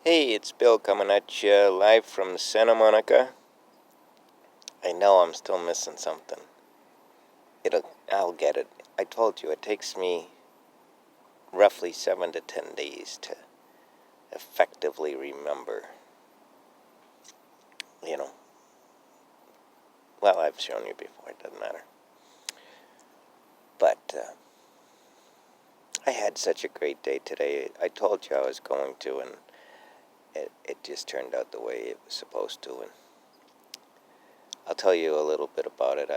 Hey, it's Bill coming at you live from Santa Monica. I know I'm still missing something. I'll get it. I told you it takes me roughly 7 to 10 days to effectively remember. You know, well, I've shown you before, it doesn't matter. But I had such a great day today. I told you I was going to, and it just turned out the way it was supposed to. And I'll tell you a little bit about it.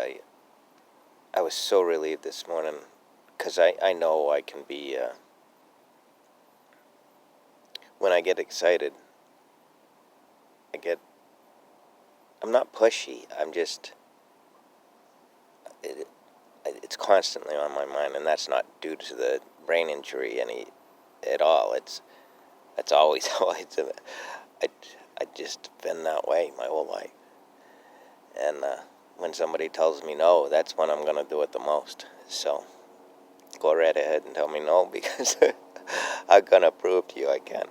I was so relieved this morning because I know I can be, when I get excited, I'm not pushy. It's constantly on my mind, and that's not due to the brain injury at all. It's always, always, I just been that way my whole life. And when somebody tells me no, that's when I'm going to do it the most. So go right ahead and tell me no, because I'm going to prove to you I can.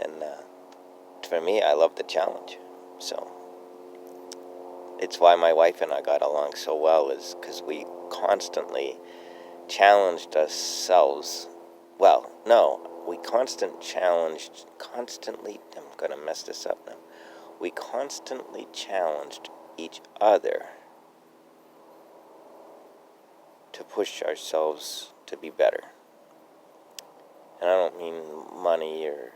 And for me, I love the challenge. So it's why my wife and I got along so well, is because we constantly challenged ourselves. Well, no, we constantly, I'm going to mess this up now. We constantly challenged each other to push ourselves to be better. And I don't mean money or,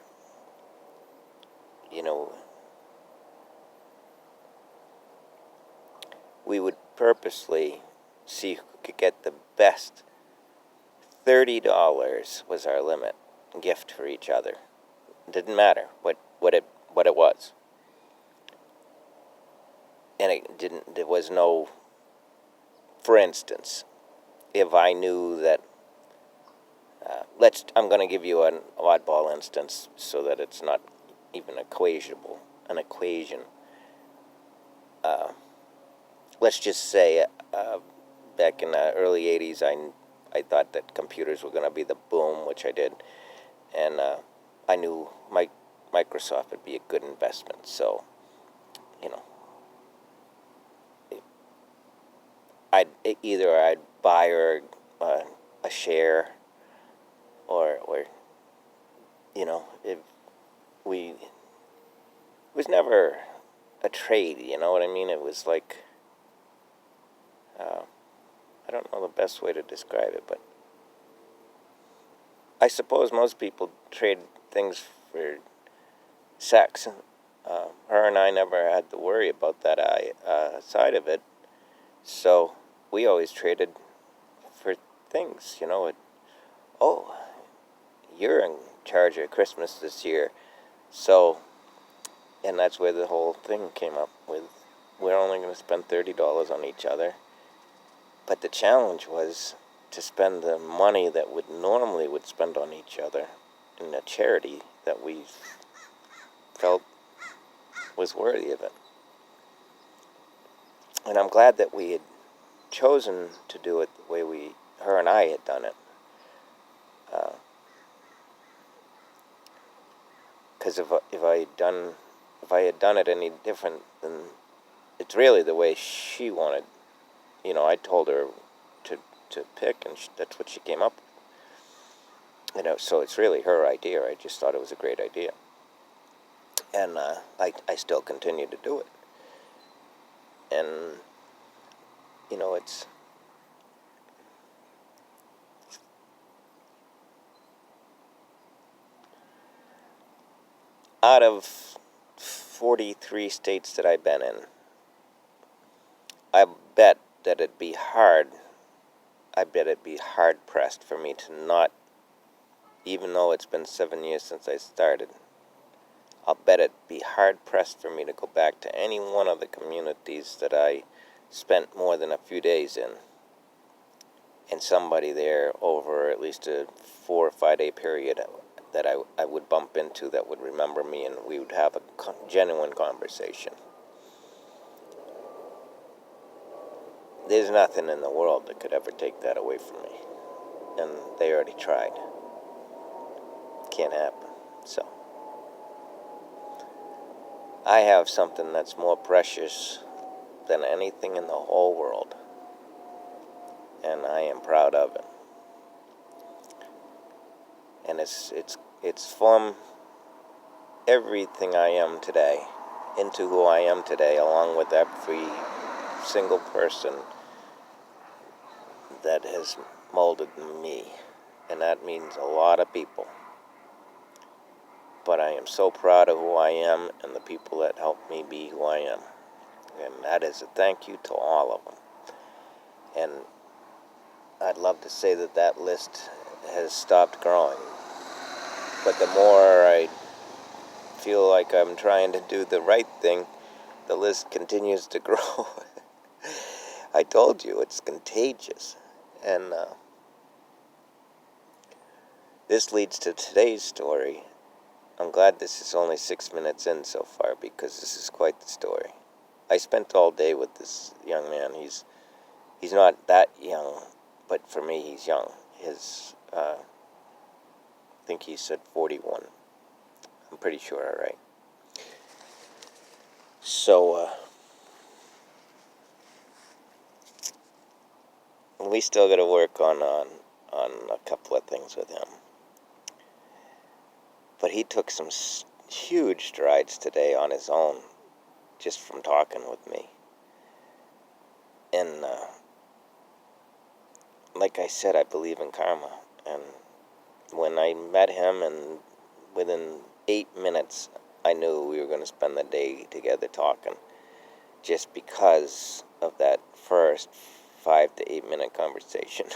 we would purposely see who could get the best. $30 was our limit gift for each other. It didn't matter what it was. And there was no, for instance, if I knew that, I'm going to give you an oddball instance so that it's not even an equation. Let's just say, back in the early 80s, I thought that computers were going to be the boom, which I did. And I knew Microsoft would be a good investment. So, I'd buy or a share, or if it was never a trade. You know what I mean? It was like, I don't know the best way to describe it, but I suppose most people trade things for sex. Her and I never had to worry about that side of it, so we always traded for things. Oh, you're in charge of Christmas this year, so, and that's where the whole thing came up with. We're only going to spend $30 on each other. But the challenge was to spend the money that would normally spend on each other in a charity that we felt was worthy of it. And I'm glad that we had chosen to do it the way her and I had done it. Because if I had done it any different, then it's really the way she wanted. I told her to pick, and that's what she came up with. So it's really her idea. I just thought it was a great idea. And I still continue to do it. And, it's... Out of 43 states that I've been in, I bet it'd be hard-pressed for me to not, even though it's been 7 years since I started, I'll bet it'd be hard-pressed for me to go back to any one of the communities that I spent more than a few days in, and somebody there over at least a 4 or 5 day period that I would bump into that would remember me, and we would have a genuine conversation. There's nothing in the world that could ever take that away from me. And they already tried. Can't happen. So, I have something that's more precious than anything in the whole world, and I am proud of it. And it's from everything I am today into who I am today, along with every single person that has molded me, and that means a lot of people. But I am so proud of who I am and the people that helped me be who I am, and that is a thank you to all of them. And I'd love to say that that list has stopped growing, but the more I feel like I'm trying to do the right thing, the list continues to grow. I told you, it's contagious. And this leads to today's story. I'm glad this is only 6 minutes in so far, because this is quite the story. I spent all day with this young man. He's not that young, but for me he's young. I think he said 41. I'm pretty sure, all right. So, we still got to work on a couple of things with him. But he took some huge strides today on his own, just from talking with me. And like I said, I believe in karma. And when I met him, and within 8 minutes, I knew we were going to spend the day together talking, just because of that first 5 to 8 minute conversation.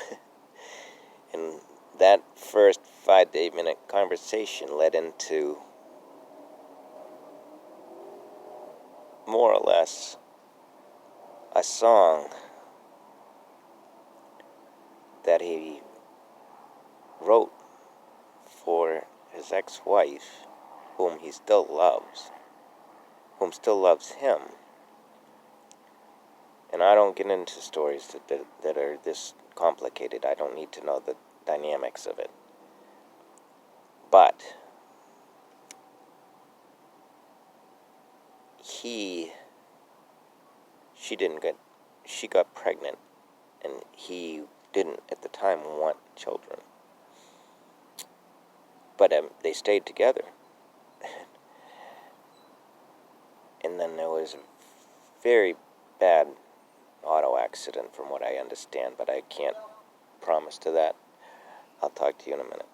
And that first 5 to 8 minute conversation led into more or less a song that he wrote for his ex-wife, whom he still loves, whom still loves him. And I don't get into stories that are this complicated. I don't need to know the dynamics of it. But she got pregnant, and he didn't at the time want children. But they stayed together. And then there was a very bad auto accident, from what I understand, but I can't promise to that. I'll talk to you in a minute.